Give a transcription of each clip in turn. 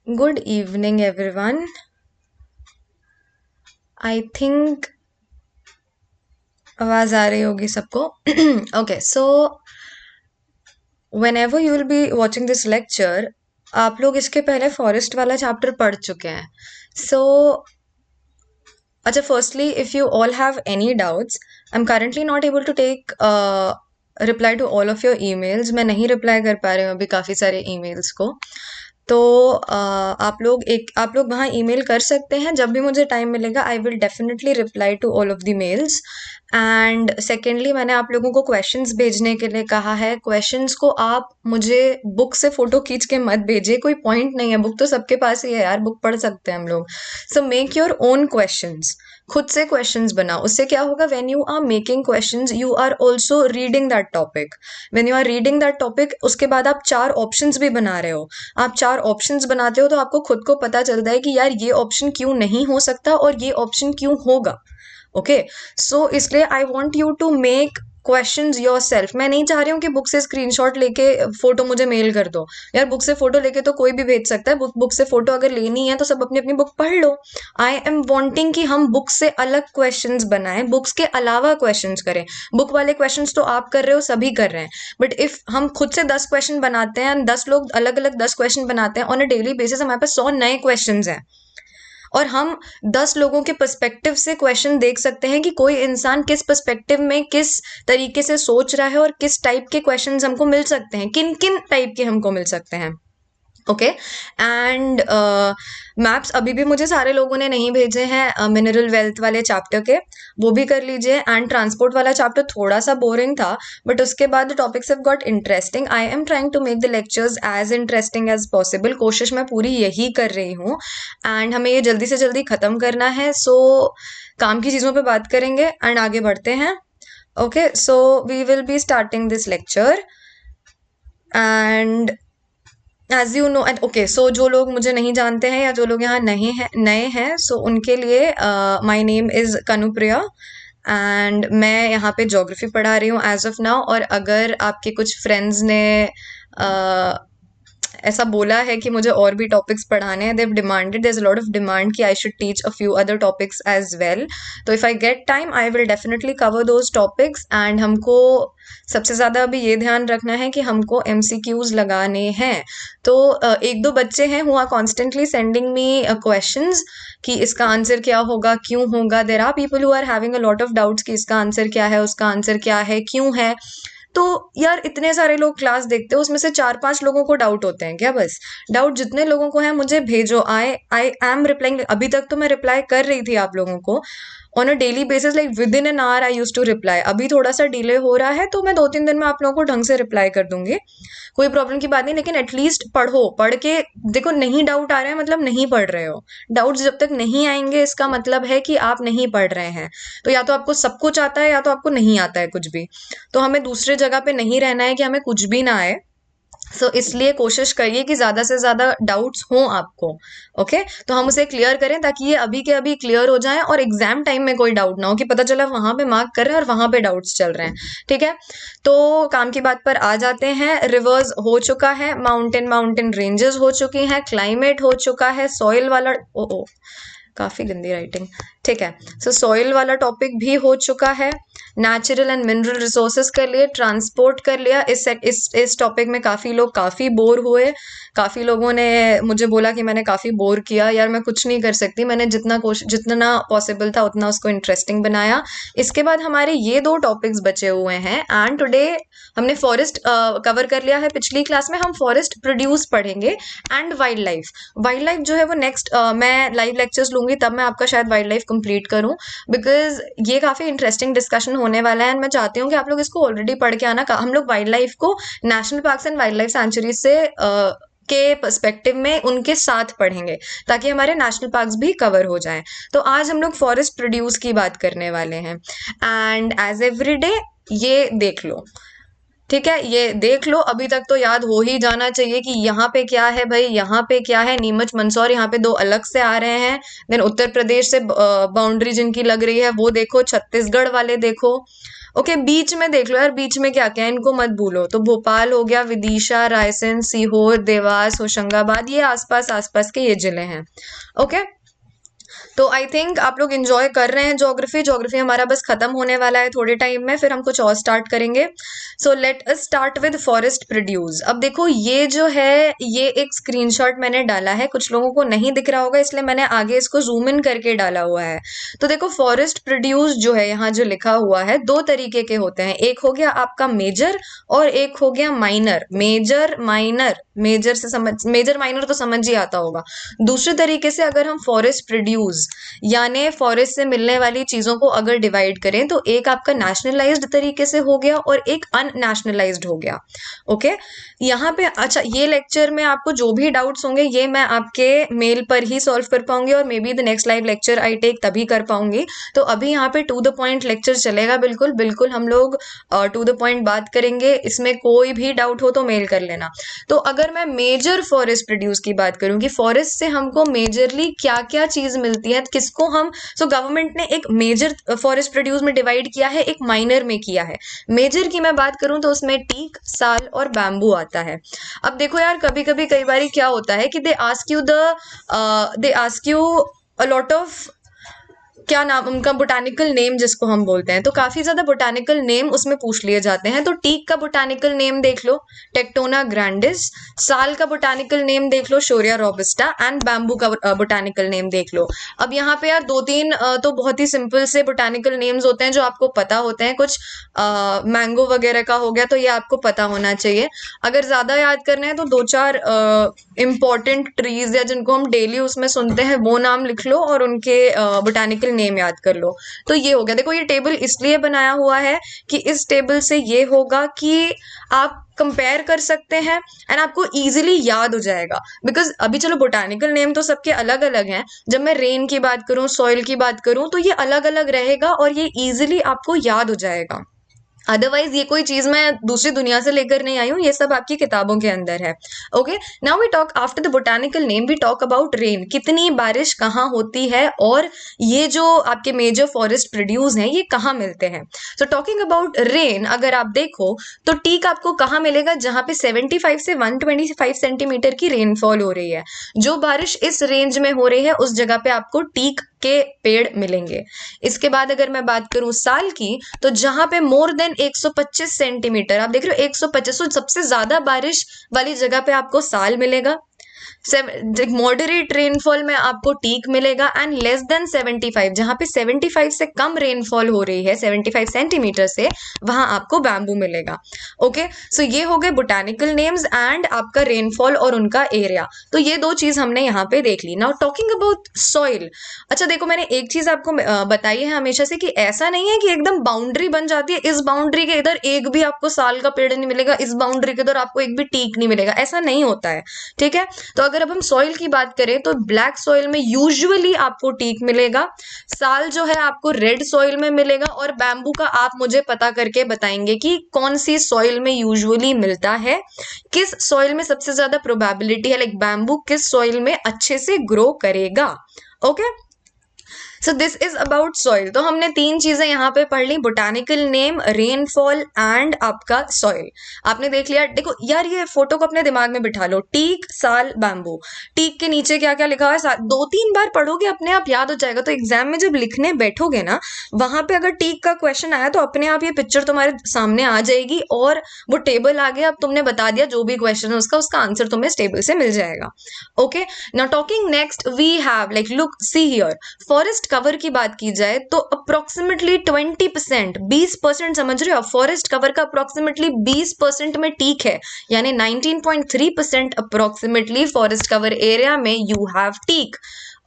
Good evening, everyone. I think आवाज आ रही होगी सबको. Okay, so whenever you will be watching this lecture, आप लोग इसके पहले फॉरेस्ट वाला चैप्टर पढ़ चुके हैं. So अच्छा, firstly, if you all have any doubts, I'm currently not able to take reply to all of your emails. मैं नहीं reply कर पा रही हूँ अभी काफ़ी सारे emails को. तो आप लोग वहाँ ईमेल कर सकते हैं जब भी मुझे टाइम मिलेगा. I will definitely reply to all of the mails. And secondly, मैंने आप लोगों को क्वेश्चंस भेजने के लिए कहा है. क्वेश्चंस को आप मुझे बुक से फोटो खींच के मत भेजिए, कोई पॉइंट नहीं है. बुक तो सबके पास ही है यार, बुक पढ़ सकते हैं हम लोग. So make your own questions. खुद से क्वेश्चंस बनाओ. उससे क्या होगा, when you are making questions you are also reading that topic. When you are reading that topic, उसके बाद आप 4 ऑप्शंस भी बना रहे हो. आप 4 ऑप्शंस बनाते हो तो आपको खुद को पता चलता है कि यार ये ऑप्शन क्यों नहीं हो सकता और ये ऑप्शन क्यों होगा. ओके, सो इसलिए I want you to make questions yourself. मैं नहीं चाह रही हूँ कि बुक से स्क्रीनशॉट लेके फोटो मुझे मेल कर दो. यार बुक से फोटो लेके तो कोई भी भेज सकता है. बुक से फोटो अगर लेनी है तो सब अपनी अपनी बुक पढ़ लो. आई एम वॉन्टिंग कि हम बुक से अलग क्वेश्चंस बनाएं, बुक्स के अलावा क्वेश्चंस करें. बुक वाले क्वेश्चंस तो आप कर रहे हो, सभी कर रहे हैं. बट इफ हम खुद से 10 क्वेश्चन बनाते हैं, 10 लोग अलग अलग 10 क्वेश्चन बनाते हैं ऑन अ डेली बेसिस, हमारे पास 100 नए क्वेश्चन हैं. और हम 10 लोगों के पर्सपेक्टिव से क्वेश्चन देख सकते हैं कि कोई इंसान किस पर्सपेक्टिव में किस तरीके से सोच रहा है और किस टाइप के क्वेश्चंस हमको मिल सकते हैं, किन किन टाइप के हमको मिल सकते हैं. ओके, एंड मैप्स अभी भी मुझे सारे लोगों ने नहीं भेजे हैं मिनरल वेल्थ वाले चैप्टर के, वो भी कर लीजिए. एंड ट्रांसपोर्ट वाला चैप्टर थोड़ा सा बोरिंग था, बट उसके बाद the topics have got interesting. I am trying to make the lectures as interesting as possible. कोशिश मैं पूरी यही कर रही हूँ. एंड हमें ये जल्दी से जल्दी ख़त्म करना है. सो काम की चीज़ों पे बात करेंगे एंड आगे बढ़ते हैं. Okay, so we will be starting this lecture. And as you know, and okay, so जो लोग मुझे नहीं जानते हैं या जो लोग यहाँ नहीं हैं, नए हैं, सो उनके लिए my name is Kanupriya and मैं यहाँ पे ज्योग्राफी पढ़ा रही हूँ एज ऑफ नाउ. और अगर आपके कुछ फ्रेंड्स ने ऐसा बोला है कि मुझे और भी टॉपिक्स पढ़ाने हैं, they've demanded, there is a lot of demand कि I should teach a few other topics as well. तो if I get time I will definitely cover those topics. And हमको सबसे ज़्यादा अभी ये ध्यान रखना है कि हमको MCQs लगाने हैं. तो एक दो बच्चे हैं who are constantly sending me questions कि इसका आंसर क्या होगा, क्यों होगा. There are people who are having a lot of doubts कि इसका आंसर क्या है, उसका आंसर क्या है, क्यों है. तो यार इतने सारे लोग क्लास देखते हो, उसमें से 4-5 लोगों को डाउट होते हैं क्या? बस डाउट जितने लोगों को है मुझे भेजो. I am replying. अभी तक तो मैं रिप्लाई कर रही थी आप लोगों को on a daily basis, like within an hour I use to reply. अभी थोड़ा सा डिले हो रहा है तो मैं 2-3 दिन में आप लोगों को ढंग से रिप्लाई कर दूंगी. कोई प्रॉब्लम की बात नहीं, लेकिन एटलीस्ट पढ़ो. पढ़ के देखो, नहीं डाउट आ रहे हैं मतलब नहीं पढ़ रहे हो. डाउट्स जब तक नहीं आएंगे इसका मतलब है कि आप नहीं पढ़ रहे हैं. तो या तो आपको सब कुछ आता है या तो आपको नहीं आता है कुछ भी. तो हमें दूसरे जगह पे नहीं रहना है कि हमें कुछ भी ना आए. सो इसलिए कोशिश करिए कि ज़्यादा से ज़्यादा डाउट्स हों आपको. ओके, तो हम उसे क्लियर करें ताकि ये अभी के अभी क्लियर हो जाए और एग्जाम टाइम में कोई डाउट ना हो कि पता चला वहां पे मार्क कर रहे हैं और वहां पे डाउट्स चल रहे हैं. ठीक है, तो काम की बात पर आ जाते हैं. रिवर्स हो चुका है, माउंटेन रेंजेस हो चुकी हैं, क्लाइमेट हो चुका है, सॉइल वाला ओ काफ़ी गंदी राइटिंग. ठीक है, सो सॉइल वाला टॉपिक भी हो चुका है. नेचुरल एंड मिनरल रिसोर्सेज कर लिए, ट्रांसपोर्ट कर लिया. इस टॉपिक में काफ़ी लोग काफ़ी बोर हुए. काफ़ी लोगों ने मुझे बोला कि मैंने काफ़ी बोर किया. यार मैं कुछ नहीं कर सकती, मैंने जितना पॉसिबल था उतना उसको इंटरेस्टिंग बनाया. इसके बाद हमारे ये 2 टॉपिक्स बचे हुए हैं. एंड टुडे हमने फॉरेस्ट कवर कर लिया है. पिछली क्लास में हम फॉरेस्ट प्रोड्यूस पढ़ेंगे एंड वाइल्ड लाइफ जो है वो नेक्स्ट मैं लाइव लेक्चर्स लूंगी, तब मैं आपका शायद वाइल्ड लाइफ कंप्लीट करूं, बिकॉज ये काफ़ी इंटरेस्टिंग डिस्कशन होने वाला है. एंड मैं चाहती हूँ कि आप लोग इसको ऑलरेडी पढ़ के आना. हम लोग वाइल्ड लाइफ को national parks and wild life sanctuaries से के पर्सपेक्टिव में उनके साथ पढ़ेंगे ताकि हमारे नेशनल पार्क्स भी कवर हो जाएं. तो आज हम लोग फॉरेस्ट प्रोड्यूस की बात करने वाले हैं. एंड एज एवरी डे ये देख लो. ठीक है, ये देख लो. अभी तक तो याद हो ही जाना चाहिए कि यहाँ पे क्या है भाई, यहाँ पे क्या है. नीमच मंदसौर यहाँ पे 2 अलग से आ रहे हैं. देन उत्तर प्रदेश से बाउंड्री जिनकी लग रही है वो देखो, छत्तीसगढ़ वाले देखो. ओके बीच में देख लो यार, बीच में क्या क्या है इनको मत भूलो। तो भोपाल हो गया, विदिशा, रायसेन, सीहोर, देवास, होशंगाबाद, ये आसपास आसपास के ये जिले हैं। ओके तो आई थिंक आप लोग इंजॉय कर रहे हैं ज्योग्राफी। ज्योग्राफी हमारा बस खत्म होने वाला है थोड़े टाइम में, फिर हम कुछ और स्टार्ट करेंगे। So let us start with forest produce. अब देखो ये जो है ये एक स्क्रीनशॉट मैंने डाला है, कुछ लोगों को नहीं दिख रहा होगा इसलिए मैंने आगे इसको जूम इन करके डाला हुआ है। तो देखो फॉरेस्ट प्रोड्यूस जो है यहाँ जो लिखा हुआ है दो तरीके के होते हैं, एक हो गया आपका मेजर और एक हो गया माइनर। मेजर माइनर, मेजर से समझ, मेजर माइनर तो समझ ही आता होगा। दूसरे तरीके से अगर हम फॉरेस्ट प्रोड्यूस यानी फॉरेस्ट से मिलने वाली चीजों को अगर डिवाइड करें तो एक आपका नेशनलाइज्ड तरीके से हो गया और एक अननेशनलाइज्ड हो गया। ओके यहाँ पे अच्छा ये लेक्चर में आपको जो भी डाउट्स होंगे ये मैं आपके मेल पर ही सॉल्व कर पाऊंगी और maybe the next live lecture I take तभी कर पाऊंगी। तो अभी यहाँ पे टू द पॉइंट लेक्चर चलेगा, बिल्कुल बिल्कुल हम लोग टू द पॉइंट बात करेंगे। इसमें कोई भी डाउट हो तो मेल कर लेना। तो अगर मैं मेजर फॉरेस्ट प्रोड्यूस की बात करूं कि फॉरेस्ट से हमको मेजरली क्या क्या चीज मिलती है, किसको हम गवर्नमेंट ने एक मेजर फॉरेस्ट प्रोड्यूस में डिवाइड किया है, एक माइनर में किया है। मेजर की मैं बात करूं तो उसमें टीक, साल और बैम्बू आता है। अब देखो यार कभी कभी कई बार क्या होता है कि they ask you a lot of क्या नाम उनका बोटानिकल नेम जिसको हम बोलते हैं, तो काफी ज्यादा बोटानिकल नेम उसमें पूछ लिए जाते हैं। तो टीक का बोटानिकल नेम देख लो, टेक्टोना ग्रैंडिस। साल का बोटानिकल नेम देख लो, शोरिया रोबस्टा। एंड बैम्बू का बोटानिकल नेम देख लो। अब यहाँ पे यार दो तीन तो बहुत ही सिंपल से बोटानिकल नेम्स होते हैं जो आपको पता होते हैं। कुछ मैंगो वगैरह का हो गया तो ये आपको पता होना चाहिए। अगर ज्यादा याद करना है तो दो चार इंपॉर्टेंट ट्रीज या जिनको हम डेली उसमें सुनते हैं वो नाम लिख लो और उनके बोटानिकल नेम याद कर लो। तो ये हो गया। देखो ये टेबल इसलिए बनाया हुआ है कि इस टेबल से ये होगा कि आप कंपेयर कर सकते हैं एंड आपको इजीली याद हो जाएगा। बिकॉज अभी चलो बोटानिकल नेम तो सबके अलग अलग हैं, जब मैं रेन की बात करूं, सॉइल की बात करूं तो ये अलग अलग रहेगा और ये इजीली आपको याद हो जाएगा। अदरवाइज ये कोई चीज मैं दूसरी दुनिया से लेकर नहीं आई हूँ, ये सब आपकी किताबों के अंदर है। Okay now we talk after the botanical name we talk about rain, कितनी बारिश कहाँ होती है और ये जो आपके मेजर फॉरेस्ट प्रोड्यूस हैं ये कहाँ मिलते हैं। सो टॉकिंग अबाउट रेन अगर आप देखो तो टीक आपको कहाँ मिलेगा, जहाँ पे 75 से 125 सेंटीमीटर की रेनफॉल हो रही है। जो बारिश इस रेंज में हो रही है उस जगह पे आपको टीक के पेड़ मिलेंगे। इसके बाद अगर मैं बात करूं साल की तो जहां पे मोर देन 125 सेंटीमीटर, आप देख रहे हो 125, सबसे ज्यादा बारिश वाली जगह पे आपको साल मिलेगा। मॉडरेट रेनफॉल में आपको टीक मिलेगा एंड लेस देन 75 जहां पे 75 से कम रेनफॉल हो रही है 75 सेंटीमीटर से, वहां आपको बैम्बू मिलेगा। ओके सो ये हो गए बोटानिकल नेम्स एंड आपका रेनफॉल और उनका एरिया। तो ये दो चीज हमने यहाँ पे देख ली। Now talking about soil. अच्छा देखो मैंने एक चीज आपको बताई है हमेशा से कि ऐसा नहीं है कि एकदम बाउंड्री बन जाती है, इस बाउंड्री के इधर एक भी आपको साल का पेड़ नहीं मिलेगा, इस बाउंड्री के इधर आपको एक भी टीक नहीं मिलेगा, ऐसा नहीं होता है। ठीक है तो अगर अब हम सॉइल की बात करें तो ब्लैक सॉइल में यूजुअली आपको टीक मिलेगा, साल जो है आपको रेड सॉइल में मिलेगा और बैम्बू का आप मुझे पता करके बताएंगे कि कौन सी सॉइल में यूजुअली मिलता है, किस सॉइल में सबसे ज्यादा प्रोबेबिलिटी है, लाइक बैम्बू किस सॉइल में अच्छे से ग्रो करेगा। Okay so this is about soil. तो हमने तीन चीजें यहाँ पे पढ़ ली, बोटानिकल नेम, रेनफॉल एंड आपका सॉइल। आपने देख लिया। देखो यार ये फोटो को अपने दिमाग में बिठा लो, टीक, साल, बैम्बू। टीक के नीचे क्या क्या लिखा हुआ है, दो तीन बार पढ़ोगे अपने आप याद हो जाएगा। तो एग्जाम में जब लिखने बैठोगे ना वहां पे अगर टीक का क्वेश्चन आया तो अपने आप ये पिक्चर तुम्हारे सामने आ जाएगी और वो टेबल आ गया। अब तुमने बता दिया जो भी क्वेश्चन है उसका आंसर तुम्हें इस टेबल से मिल जाएगा। Okay now talking next we have like look see here, forest cover की बात की जाए तो अप्रोक्सीमेटली 20%, 20% समझ रहे हो, फॉरेस्ट कवर का अप्रोक्सीमेटली 20% में टीक है, यानी 19.3% अप्रोक्सीमेटली फॉरेस्ट कवर एरिया में you have teak.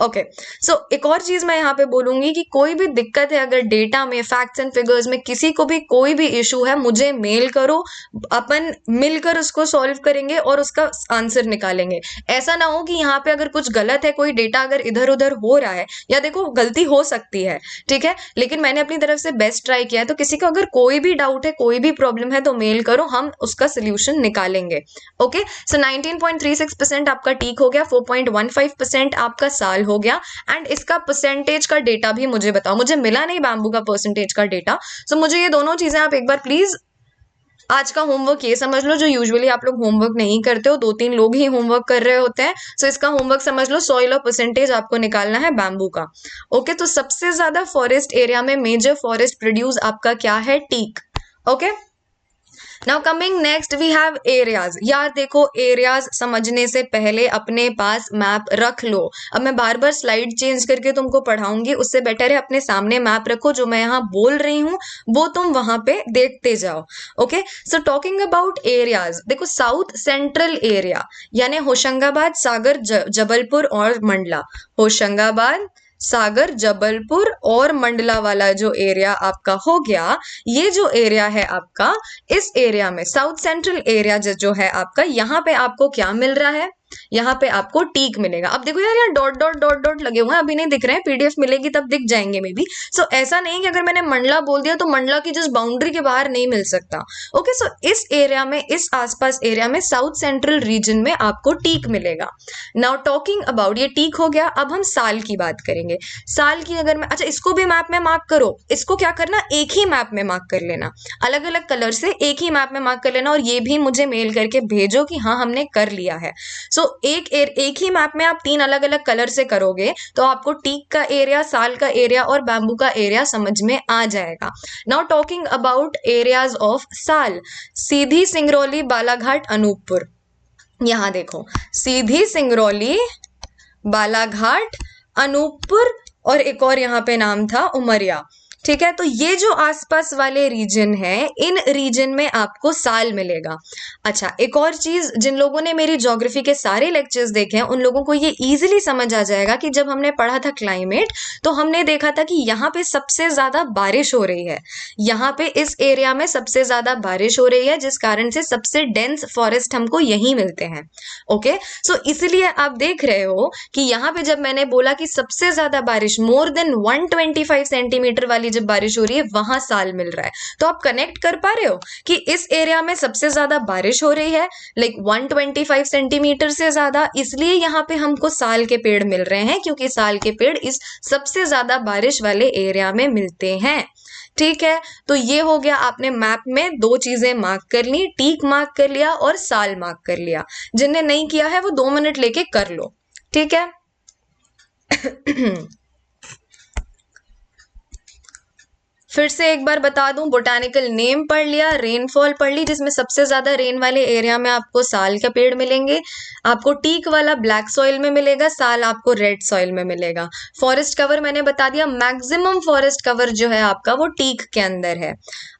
Okay so एक और चीज मैं यहाँ पे बोलूंगी कि कोई भी दिक्कत है अगर डेटा में, फैक्ट्स एंड फिगर्स में किसी को भी कोई भी इशू है मुझे मेल करो, अपन मिलकर उसको सॉल्व करेंगे और उसका आंसर निकालेंगे। ऐसा ना हो कि यहाँ पे अगर कुछ गलत है, कोई डेटा अगर इधर उधर हो रहा है, या देखो गलती हो सकती है ठीक है, लेकिन मैंने अपनी तरफ से बेस्ट ट्राई किया है। तो किसी को अगर कोई भी डाउट है, कोई भी प्रॉब्लम है तो मेल करो, हम उसका सोल्यूशन निकालेंगे। ओके सो 19.36% आपका टीक हो गया, 4.15% आपका साल हो गया। एंड इसका परसेंटेज का डेटा भी मुझे बताओ, मुझे मिला नहीं बैम्बू का परसेंटेज का डेटा, सो मुझे ये दोनों चीजें आप एक बार प्लीज आज का होमवर्क ये समझ लो, जो यूजुअली आप लोग होमवर्क नहीं करते हो, 2-3 लोग ही होमवर्क कर रहे होते हैं, सो इसका होमवर्क समझ लो, सॉइल और परसेंटेज आपको निकालना है बैम्बू का। ओके, तो सबसे ज्यादा फॉरेस्ट एरिया में मेजर फॉरेस्ट प्रोड्यूस आपका क्या है? Teak. Okay, now coming next we have areas. यार देखो, एरियाज समझने से पहले अपने पास मैप रख लो। अब मैं बार बार स्लाइड चेंज करके तुमको पढ़ाऊंगी, उससे बेटर है अपने सामने मैप रखो, जो मैं यहाँ बोल रही हूँ वो तुम वहां पे देखते जाओ। Okay, so talking about areas, देखो साउथ सेंट्रल एरिया यानी होशंगाबाद, सागर, जबलपुर और मंडला। होशंगाबाद, सागर, जबलपुर और मंडला वाला जो एरिया आपका हो गया, ये जो एरिया है आपका, इस एरिया में साउथ सेंट्रल एरिया जो है आपका, यहाँ पे आपको क्या मिल रहा है? यहाँ पे आपको टीक मिलेगा। अब देखो यार, यहाँ डॉट डॉट डॉट डॉट लगे हुए हैं, अभी नहीं दिख रहे हैं, पीडीएफ मिलेगी तब दिख जाएंगे मे बी। सो ऐसा नहीं कि अगर मैंने मंडला बोल दिया तो मंडला की जिस बाउंड्री के बाहर नहीं मिल सकता। ओके, सो इस एरिया में, इस आसपास एरिया में, साउथ सेंट्रल रीजन में आपको टीक मिलेगा। नाउ टॉकिंग अबाउट, ये टीक हो गया, अब हम साल की बात करेंगे। साल की अगर मैं, अच्छा इसको भी मैप में मार्क करो, इसको क्या करना, एक ही मैप में मार्क कर लेना, अलग अलग कलर से एक ही मैप में मार्क कर लेना, और ये भी मुझे मेल करके भेजो कि हाँ हमने कर लिया है। सो एक ही मैप में आप 3 अलग अलग कलर से करोगे तो आपको टीक का एरिया, साल का एरिया और बैम्बू का एरिया समझ में आ जाएगा। Now talking about areas of साल, सीधी, सिंगरौली, बालाघाट, अनूपपुर। यहां देखो, सीधी, सिंगरौली, बालाघाट, अनूपपुर और एक और यहाँ पे नाम था उमरिया। ठीक है, तो ये जो आसपास वाले रीजन है, इन रीजन में आपको साल मिलेगा। अच्छा, एक और चीज, जिन लोगों ने मेरी ज्योग्राफी के सारे लेक्चर्स देखे हैं उन लोगों को ये इजीली समझ आ जाएगा कि जब हमने पढ़ा था क्लाइमेट, तो हमने देखा था कि यहाँ पे सबसे ज्यादा बारिश हो रही है, यहाँ पे इस एरिया में सबसे ज्यादा बारिश हो रही है, जिस कारण से सबसे डेंस फॉरेस्ट हमको यही मिलते हैं। ओके, सो इसलिए आप देख रहे हो कि यहाँ पे जब मैंने बोला कि सबसे ज्यादा बारिश, मोर देन 125 सेंटीमीटर वाली जब बारिश हो रही है, वहां साल मिल रहा है, तो आप कनेक्ट कर पा रहे हो कि इस एरिया में सबसे ज्यादा बारिश हो रही है, लाइक 125 सेंटीमीटर से ज्यादा, इसलिए यहाँ पे हमको साल के पेड़ मिल रहे हैं, क्योंकि साल के पेड़ इस सबसे ज्यादा बारिश वाले एरिया में मिलते हैं। ठीक है, तो ये हो गया, आपने मैप में 2 चीजें मार्क कर ली, टीक मार्क कर लिया और साल मार्क कर लिया। जिनने नहीं किया है वो 2 मिनट लेके कर लो। ठीक है फिर से एक बार बता दूं, बोटानिकल नेम पढ़ लिया, रेनफॉल पढ़ ली, जिसमें सबसे ज्यादा रेन वाले एरिया में आपको साल का पेड़ मिलेंगे, आपको टीक वाला ब्लैक सॉइल में मिलेगा, साल आपको रेड सॉइल में मिलेगा। फॉरेस्ट कवर मैंने बता दिया, मैक्सिमम फॉरेस्ट कवर जो है आपका वो टीक के अंदर है।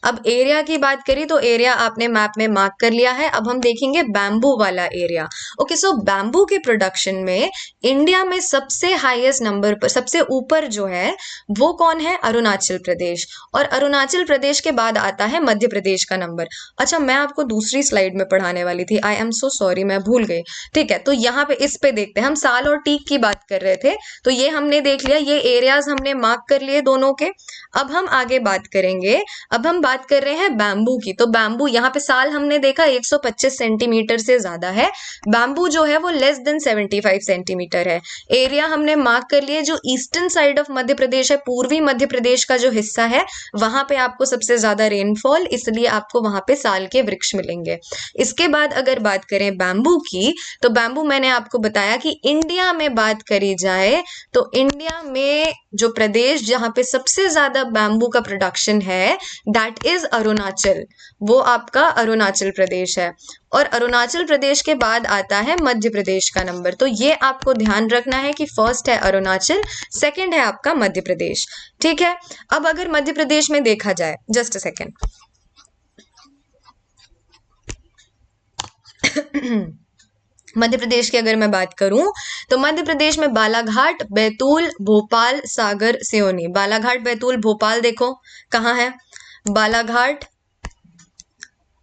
अब एरिया की बात करी तो एरिया आपने मैप में मार्क कर लिया है। अब हम देखेंगे बैम्बू वाला एरिया। ओके, सो बैम्बू के प्रोडक्शन में इंडिया में सबसे हाईएस्ट नंबर पर, सबसे ऊपर जो है वो कौन है? अरुणाचल प्रदेश। और अरुणाचल प्रदेश के बाद आता है मध्य प्रदेश का नंबर। अच्छा, मैं आपको दूसरी स्लाइड में पढ़ाने वाली थी, आई एम सो सॉरी, मैं भूल गई। ठीक है, तो यहाँ पे इस पे देखते हैं, हम साल और टीक की बात कर रहे थे, तो ये हमने देख लिया, ये एरियाज हमने मार्क कर लिए दोनों के। अब हम आगे बात करेंगे, अब हम बात कर रहे हैं बैम्बू की। तो बैम्बू, यहाँ पे साल हमने देखा 125 सेंटीमीटर से ज्यादा है, बैम्बू जो है वो लेस देन 75 सेंटीमीटर है। एरिया हमने मार्क कर लिए, जो eastern side of Madhya Pradesh है, पूर्वी मध्य प्रदेश का जो हिस्सा है, वहां पे आपको सबसे ज्यादा रेनफॉल, इसलिए आपको वहां पे साल के वृक्ष मिलेंगे। इसके बाद अगर बात करें बैम्बू की, तो बैम्बू मैंने आपको बताया कि इंडिया में बात करी जाए तो इंडिया में जो प्रदेश जहां पे सबसे ज्यादा बैम्बू का प्रोडक्शन है, दैट इज अरुणाचल, वो आपका अरुणाचल प्रदेश है। और अरुणाचल प्रदेश के बाद आता है मध्य प्रदेश का नंबर। तो ये आपको ध्यान रखना है कि फर्स्ट है अरुणाचल, सेकंड है आपका मध्य प्रदेश। ठीक है, अब अगर मध्य प्रदेश में देखा जाए, just a second, Madhya Pradesh की अगर मैं बात करूं तो मध्य प्रदेश में बालाघाट, बैतूल, भोपाल, सागर, सिवनी। बालाघाट, बैतूल, भोपाल देखो कहाँ है, बालाघाट,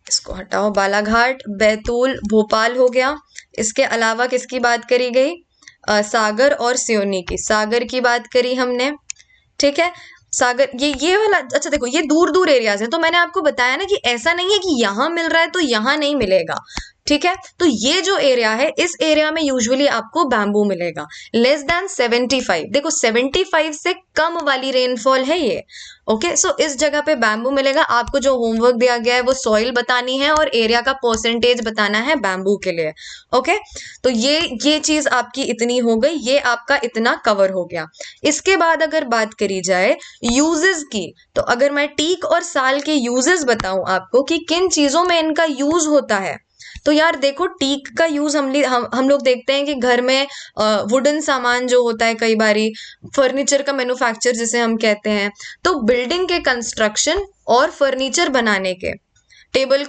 इसको हटाओ, बालाघाट, बैतूल, भोपाल हो गया। इसके अलावा किसकी बात करी गई? सागर और सिवनी की। सागर की बात करी हमने। ठीक है, सागर, ये वाला, अच्छा देखो ये दूर दूर एरियाज है, तो मैंने आपको बताया ना कि ऐसा नहीं है कि यहाँ मिल रहा है तो यहाँ नहीं मिलेगा। ठीक है, तो ये जो एरिया है, इस एरिया में यूजुअली आपको बैम्बू मिलेगा। लेस देन 75, देखो 75 से कम वाली रेनफॉल है ये। ओके, सो इस जगह पे बैम्बू मिलेगा। आपको जो होमवर्क दिया गया है वो सॉइल बतानी है और एरिया का परसेंटेज बताना है बैम्बू के लिए। ओके, तो ये चीज आपकी इतनी हो गई, ये आपका इतना कवर हो गया। इसके बाद अगर बात करी जाए यूजेस की, तो अगर मैं टीक और साल के यूजेस बताऊं आपको कि किन चीजों में इनका यूज होता है, तो यार देखो, टीक का यूज हम लोग देखते हैं कि घर में वुडन सामान जो होता है, कई बारी फर्नीचर का मैन्युफैक्चर जिसे हम कहते हैं, तो बिल्डिंग के कंस्ट्रक्शन और फर्नीचर बनाने के, टेबल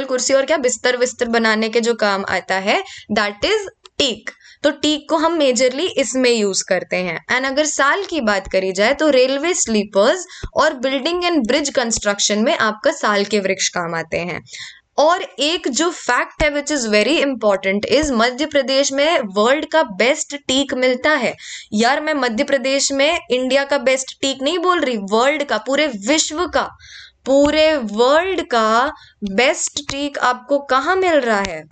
कुर्सी और क्या बिस्तर विस्तर बनाने के जो काम आता है, दैट इज टीक। तो टीक को हम मेजरली इसमें यूज करते हैं। एंड अगर साल की बात करी जाए तो रेलवे स्लीपर्स और बिल्डिंग एंड ब्रिज कंस्ट्रक्शन में आपका साल के वृक्ष काम आते हैं। और एक जो फैक्ट है which is very important is Madhya Pradesh में वर्ल्ड का बेस्ट टीक मिलता है। यार मैं मध्य प्रदेश में इंडिया का बेस्ट टीक नहीं बोल रही, वर्ल्ड का, पूरे वर्ल्ड का बेस्ट टीक आपको कहाँ मिल रहा है।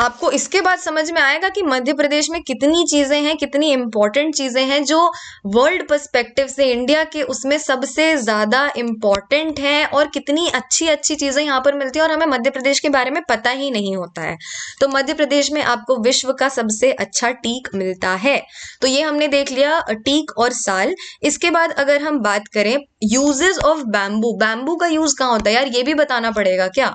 आपको इसके बाद समझ में आएगा कि मध्य प्रदेश में कितनी चीजें हैं, कितनी इंपॉर्टेंट चीजें हैं जो वर्ल्ड पर्सपेक्टिव से इंडिया के उसमें सबसे ज्यादा इंपॉर्टेंट हैं, और कितनी अच्छी अच्छी चीजें यहाँ पर मिलती है और हमें मध्य प्रदेश के बारे में पता ही नहीं होता है। तो मध्य प्रदेश में आपको विश्व का सबसे अच्छा टीक मिलता है। तो ये हमने देख लिया टीक और साल। इसके बाद अगर हम बात करें यूजेस ऑफ बैम्बू, बैम्बू का यूज कहाँ होता है यार, ये भी बताना पड़ेगा क्या।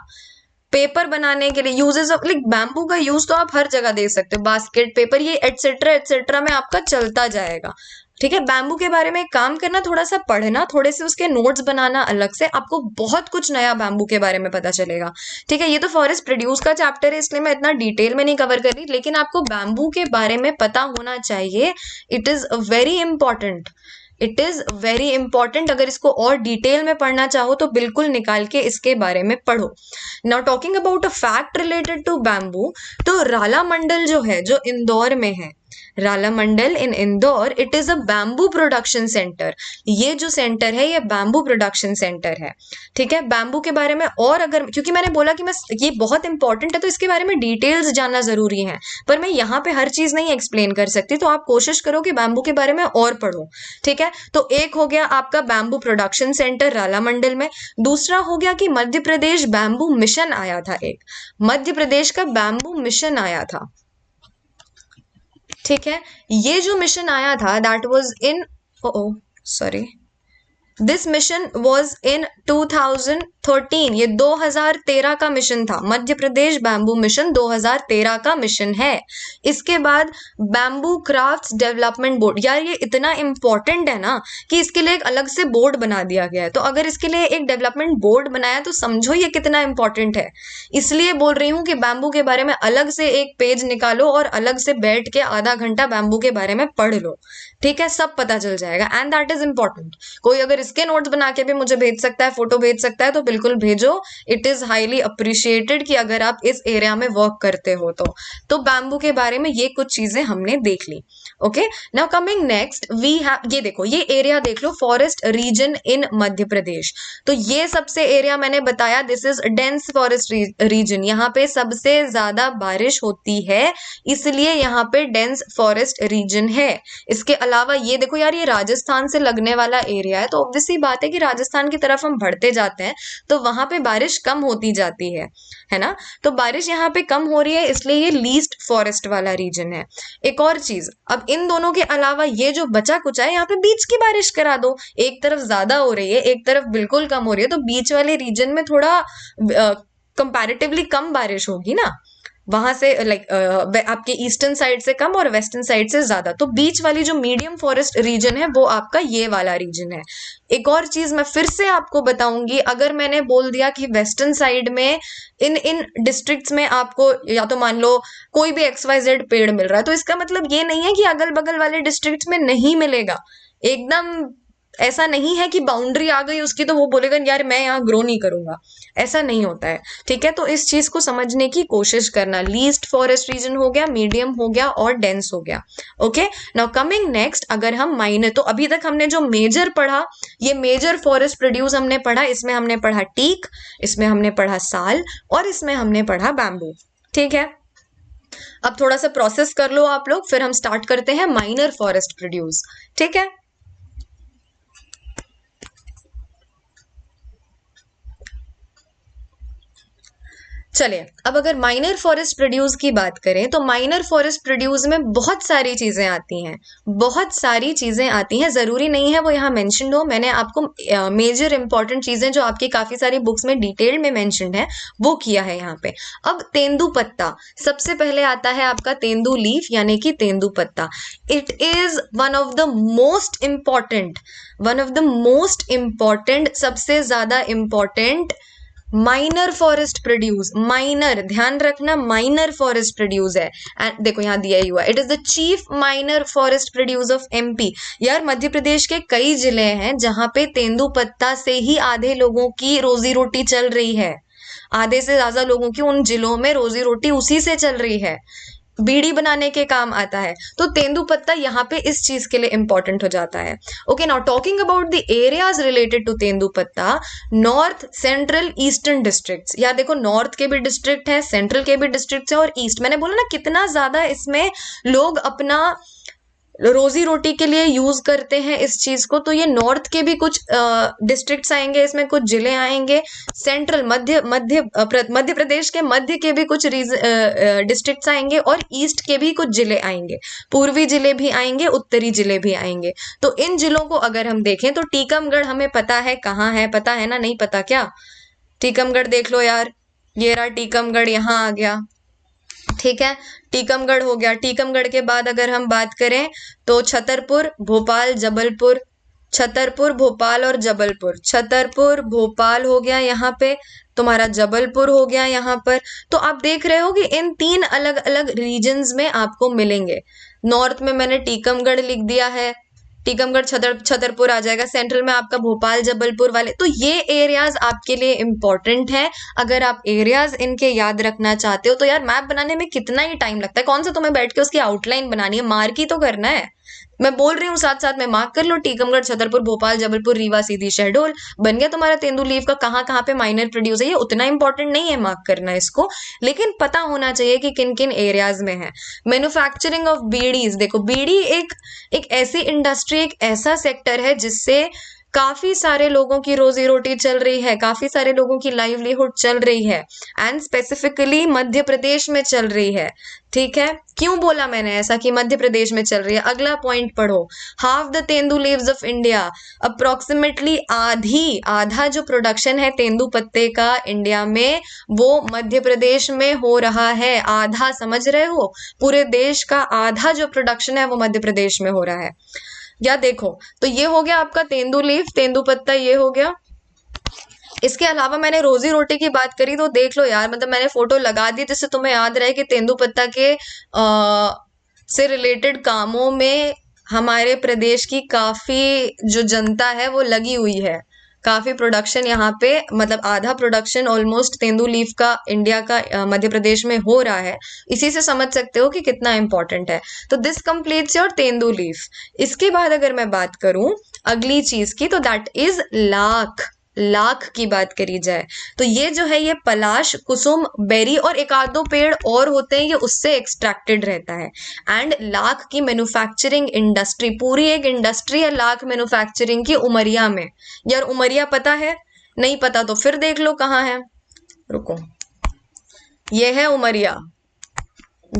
पेपर बनाने के लिए यूजेस ऑफ, लाइक बैम्बू का यूज तो आप हर जगह दे सकते हो, बास्केट पेपर, ये एटसेट्रा एटसेट्रा में आपका चलता जाएगा। ठीक है, बैम्बू के बारे में एक काम करना, थोड़ा सा पढ़ना, थोड़े से उसके नोट्स बनाना अलग से, आपको बहुत कुछ नया बैम्बू के बारे में पता चलेगा। ठीक है, ये तो फॉरेस्ट प्रोड्यूस का चैप्टर है इसलिए मैं इतना डिटेल में नहीं कवर कर रही, लेकिन आपको बैम्बू के बारे में पता होना चाहिए। It is very important, it is very important. अगर इसको और डिटेल में पढ़ना चाहो तो बिल्कुल निकाल के इसके बारे में पढ़ो। Now talking about a fact related to bamboo, तो राला मंडल जो है, जो इंदौर में है, Ralamandal in Indore, it is a bamboo production centre. ये जो सेंटर है ये बैम्बू प्रोडक्शन सेंटर है। ठीक है, बैम्बू के बारे में और अगर, क्योंकि मैंने बोला कि मैं ये बहुत इंपॉर्टेंट है तो इसके बारे में डिटेल्स जानना जरूरी है, पर मैं यहाँ पे हर चीज नहीं एक्सप्लेन कर सकती, तो आप कोशिश करो कि बैम्बू के बारे में और पढ़ो। ठीक है, तो एक हो गया आपका बैम्बू प्रोडक्शन सेंटर राला मंडल में। दूसरा हो गया कि मध्य प्रदेश बैम्बू मिशन आया था, एक मध्य प्रदेश का बैम्बू मिशन आया था। ठीक है, ये जो मिशन आया था that was in, sorry, this mission was in 2013, ये 2013 का मिशन था। मध्य प्रदेश बैम्बू मिशन 2013 का मिशन है। इसके बाद बैम्बू क्राफ्ट्स डेवलपमेंट बोर्ड, यार ये इतना इंपॉर्टेंट है ना कि इसके लिए एक अलग से बोर्ड बना दिया गया है। तो अगर इसके लिए एक डेवलपमेंट बोर्ड बनाया तो समझो ये कितना इंपॉर्टेंट है। इसलिए बोल रही हूँ कि बैम्बू के बारे में अलग से एक पेज निकालो और अलग से बैठ के आधा घंटा बैम्बू के बारे में पढ़ लो। ठीक है, सब पता चल जाएगा, एंड दैट इज इंपॉर्टेंट। कोई अगर इसके नोट्स बना के भी मुझे भेज सकता है, फोटो भेज सकता है, तो बिल्कुल भेजो। इट इज हाईली अप्रिशिएटेड कि अगर आप इस एरिया में वर्क करते हो तो बैम्बू के बारे में ये कुछ चीजें हमने देख ली। Okay, now coming next we have, ये देखो, ये एरिया देख लो, फॉरेस्ट रीजन इन मध्य प्रदेश। तो ये सबसे एरिया मैंने बताया, this is dense forest region, यहाँ पे सबसे ज्यादा बारिश होती है, इसलिए यहाँ पे डेंस फॉरेस्ट रीजन है। इसके अलावा ये देखो यार, ये राजस्थान से लगने वाला एरिया है, तो ऑब्वियसली बात है कि राजस्थान की तरफ हम बढ़ते जाते हैं तो वहां पे बारिश कम होती जाती है ना। तो बारिश यहाँ पे कम हो रही है, इसलिए ये लीस्ट फॉरेस्ट वाला रीजन है। एक और चीज, अब इन दोनों के अलावा ये जो बचा कुचा है, यहाँ पे बीच की बारिश करा दो। एक तरफ ज्यादा हो रही है, एक तरफ बिल्कुल कम हो रही है, तो बीच वाले रीजन में थोड़ा कंपैरेटिवली कम बारिश होगी ना, वहां से आपके ईस्टर्न साइड से कम और वेस्टर्न साइड से ज्यादा। तो बीच वाली जो मीडियम फॉरेस्ट रीजन है वो आपका ये वाला रीजन है। एक और चीज मैं फिर से आपको बताऊंगी, अगर मैंने बोल दिया कि वेस्टर्न साइड में इन डिस्ट्रिक्ट्स में आपको या तो मान लो कोई भी XYZ पेड़ मिल रहा है, तो इसका मतलब ये नहीं है कि अगल बगल वाले डिस्ट्रिक्ट्स में नहीं मिलेगा। एकदम ऐसा नहीं है कि बाउंड्री आ गई उसकी तो वो बोलेगा यार मैं यहाँ ग्रो नहीं करूंगा, ऐसा नहीं होता है। ठीक है, तो इस चीज को समझने की कोशिश करना। लीस्ट फॉरेस्ट रीजन हो गया, मीडियम हो गया और डेंस हो गया। ओके, नाउ कमिंग नेक्स्ट, अगर हम माइनर, तो अभी तक हमने जो मेजर पढ़ा, ये मेजर फॉरेस्ट प्रोड्यूस हमने पढ़ा, इसमें हमने पढ़ा टीक, इसमें हमने पढ़ा साल और इसमें हमने पढ़ा बैम्बू। ठीक है, अब थोड़ा सा प्रोसेस कर लो आप लोग, फिर हम स्टार्ट करते हैं माइनर फॉरेस्ट प्रोड्यूस। ठीक है, चलिए अब अगर माइनर फॉरेस्ट प्रोड्यूस की बात करें तो माइनर फॉरेस्ट प्रोड्यूस में बहुत सारी चीजें आती हैं, बहुत सारी चीजें आती हैं, जरूरी नहीं है वो यहाँ मेंशन्ड हो। मैंने आपको मेजर इंपॉर्टेंट चीजें जो आपकी काफी सारी बुक्स में डिटेल में मेंशन्ड है वो किया है यहाँ पे। अब तेंदू पत्ता, सबसे पहले आता है आपका तेंदू लीफ यानी कि तेंदू पत्ता। It is one of the most important, सबसे ज्यादा important minor forest produce, minor ध्यान रखना, माइनर फॉरेस्ट प्रोड्यूस है। एंड देखो यहाँ दिया ही हुआ, it is the chief minor forest produce of MP. यार मध्य प्रदेश के कई जिले हैं जहां पे तेंदुपत्ता से ही आधे लोगों की रोजी रोटी चल रही है, आधे से ज्यादा लोगों की उन जिलों में रोजी रोटी उसी से चल रही है, बीड़ी बनाने के काम आता है। तो तेंदुपत्ता यहाँ पे इस चीज के लिए इंपॉर्टेंट हो जाता है। Okay, now talking about the areas related to tendupatta, north, central, eastern districts. यार देखो नॉर्थ के भी डिस्ट्रिक्ट है, सेंट्रल के भी डिस्ट्रिक्ट है और ईस्ट, मैंने बोला ना कितना ज्यादा इसमें लोग अपना रोजी रोटी के लिए यूज करते हैं इस चीज को। तो ये नॉर्थ के भी कुछ डिस्ट्रिक्ट्स आएंगे, इसमें कुछ जिले आएंगे, सेंट्रल मध्य प्रदेश के मध्य के भी कुछ डिस्ट्रिक्ट्स आएंगे और ईस्ट के भी कुछ जिले आएंगे, पूर्वी जिले भी आएंगे, उत्तरी जिले भी आएंगे। तो इन जिलों को अगर हम देखें तो टीकमगढ़ हमें पता है कहाँ है, पता है ना, नहीं पता क्या? टीकमगढ़ देख लो यार, ये रहा टीकमगढ़, यहाँ आ गया। ठीक है, टीकमगढ़ हो गया। टीकमगढ़ के बाद अगर हम बात करें तो छतरपुर, भोपाल, जबलपुर, छतरपुर, भोपाल और जबलपुर, छतरपुर, भोपाल हो गया यहाँ पे, तुम्हारा जबलपुर हो गया यहाँ पर। तो आप देख रहे हो कि इन 3 अलग अलग रीजन्स में आपको मिलेंगे। नॉर्थ में मैंने टीकमगढ़ लिख दिया है, टीकमगढ़ छतरपुर आ जाएगा, सेंट्रल में आपका भोपाल, जबलपुर वाले। तो ये एरियाज आपके लिए इंपॉर्टेंट है। अगर आप एरियाज इनके याद रखना चाहते हो तो यार मैप बनाने में कितना ही टाइम लगता है, कौन सा तुम्हें बैठ के उसकी आउटलाइन बनानी है, मार्क ही तो करना है। मैं बोल रही हूँ साथ साथ में मार्क कर लो, टीकमगढ़, छतरपुर, भोपाल, जबलपुर, रीवा, सीधी, शहडोल, बन गया तुम्हारा तेंदू लीव का कहाँ कहाँ पे माइनर प्रोड्यूस है। ये उतना इंपॉर्टेंट नहीं है मार्क करना इसको, लेकिन पता होना चाहिए कि किन किन एरियाज में है। मैन्युफैक्चरिंग ऑफ बीडीज, देखो बीड़ी एक ऐसी इंडस्ट्री, एक ऐसा सेक्टर है जिससे काफी सारे लोगों की रोजी रोटी चल रही है, काफी सारे लोगों की लाइवलीहुड चल रही है, एंड स्पेसिफिकली मध्य प्रदेश में चल रही है। ठीक है, क्यों बोला मैंने ऐसा कि मध्य प्रदेश में चल रही है? अगला पॉइंट पढ़ो, half the tendu leaves of India, approximately आधा जो प्रोडक्शन है तेंदू पत्ते का इंडिया में वो मध्य प्रदेश में हो रहा है। आधा, समझ रहे हो, पूरे देश का आधा जो प्रोडक्शन है वो मध्य प्रदेश में हो रहा है। या देखो, तो ये हो गया आपका तेंदू लीफ, तेंदू पत्ता, ये हो गया। इसके अलावा मैंने रोजी रोटी की बात करी तो देख लो यार, मतलब मैंने फोटो लगा दी जिससे तुम्हें याद रहे कि तेंदू पत्ता के से रिलेटेड कामों में हमारे प्रदेश की काफी जो जनता है वो लगी हुई है, काफी प्रोडक्शन यहाँ पे, मतलब आधा प्रोडक्शन ऑलमोस्ट तेंदू लीफ का इंडिया का मध्य प्रदेश में हो रहा है। इसी से समझ सकते हो कि कितना इंपॉर्टेंट है। तो this completes your tendu leaf. इसके बाद अगर मैं बात करूं अगली चीज की तो दैट इज लाख की बात करी जाए तो ये जो है ये पलाश, कुसुम, बेरी और एक आध दो पेड़ और होते हैं, ये उससे एक्सट्रैक्टेड रहता है। एंड लाख की मैन्युफैक्चरिंग इंडस्ट्री, पूरी एक इंडस्ट्री है लाख मैन्युफैक्चरिंग की उमरिया में। यार उमरिया पता है? नहीं पता तो फिर देख लो कहाँ है, रुको, ये है उमरिया,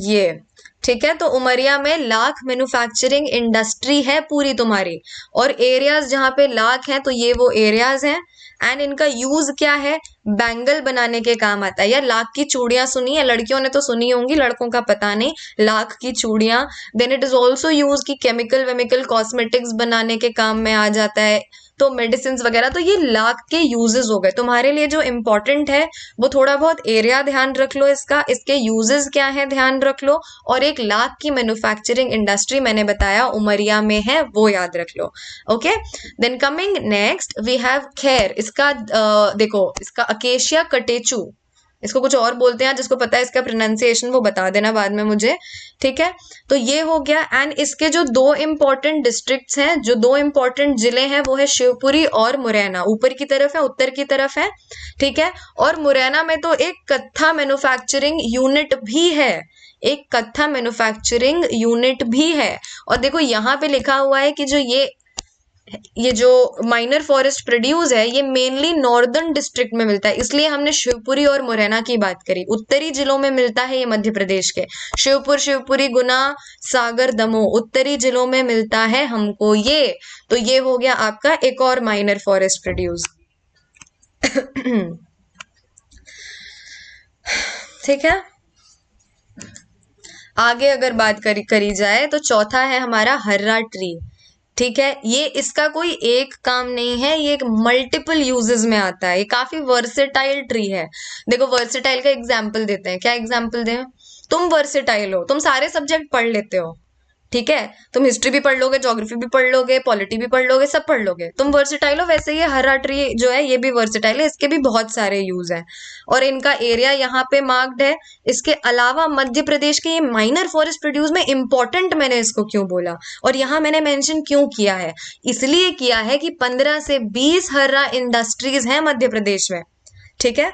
ये ठीक है। तो उमरिया में लाख मैन्युफैक्चरिंग इंडस्ट्री है पूरी तुम्हारी, और एरियाज जहाँ पे लाख हैं तो ये वो एरियाज हैं। एंड इनका यूज क्या है? बैंगल बनाने के काम आता है। यार लाख की चूड़ियां सुनी है, लड़कियों ने तो सुनी होंगी, लड़कों का पता नहीं। लाख की चूड़ियां, then it is also use की केमिकल वेमिकल कॉस्मेटिक्स बनाने के काम में आ जाता है। तो मेडिसिन वगैरह, तो ये लाख के यूजेस हो गए। तुम्हारे लिए जो इम्पोर्टेंट है वो थोड़ा बहुत एरिया ध्यान रख लो, इसका इसके यूजेस क्या है ध्यान रख लो, और 1 लाख की मैन्युफैक्चरिंग इंडस्ट्री मैंने बताया उमरिया में है, वो याद रख लो। Okay, then coming next we have khair. इसका देखो, इसका अकेशिया कटेचू, इसको कुछ और बोलते हैं, जिसको पता है इसका प्रोनाउंसिएशन वो बता देना बाद में मुझे, ठीक है। तो ये हो गया। एंड इसके जो 2 इंपॉर्टेंट डिस्ट्रिक्ट्स हैं, जो 2 इंपॉर्टेंट जिले हैं, वो है शिवपुरी और मुरैना। ऊपर की तरफ है, उत्तर की तरफ है, ठीक है। और मुरैना में तो एक कत्था मैन्युफैक्चरिंग यूनिट भी है, एक कत्था मैन्युफैक्चरिंग यूनिट भी है। और देखो यहाँ पे लिखा हुआ है कि जो ये जो माइनर फॉरेस्ट प्रोड्यूस है, ये मेनली नॉर्दर्न डिस्ट्रिक्ट में मिलता है, इसलिए हमने शिवपुरी और मुरैना की बात करी। उत्तरी जिलों में मिलता है ये मध्य प्रदेश के, शिवपुरी, गुना, सागर, दमोह, उत्तरी जिलों में मिलता है हमको ये। तो ये हो गया आपका एक और माइनर फॉरेस्ट प्रोड्यूस। ठीक है, आगे अगर बात करी जाए तो चौथा है हमारा हर्रा ट्री, ठीक है। ये इसका कोई एक काम नहीं है, ये एक मल्टीपल यूजेस में आता है, ये काफी वर्सेटाइल ट्री है। देखो वर्सेटाइल का एग्जाम्पल देते हैं, क्या एग्जाम्पल दें? तुम वर्सेटाइल हो, तुम सारे सब्जेक्ट पढ़ लेते हो, ठीक है। तुम हिस्ट्री भी पढ़ लोगे, ज्योग्राफी भी पढ़ लोगे, पॉलिटी भी पढ़ लोगे, सब पढ़ लोगे, तुम वर्सेटाइल हो। वैसे ये हरा ट्री जो है ये भी वर्सेटाइल है, इसके भी बहुत सारे यूज हैं और इनका एरिया यहाँ पे मार्क्ड है। इसके अलावा मध्य प्रदेश के ये माइनर फॉरेस्ट प्रोड्यूस में इंपॉर्टेंट मैंने इसको क्यों बोला और यहाँ मैंने मेंशन क्यों किया है, इसलिए किया है कि 15 से 20 हर्रा इंडस्ट्रीज हैं मध्य प्रदेश में, ठीक है।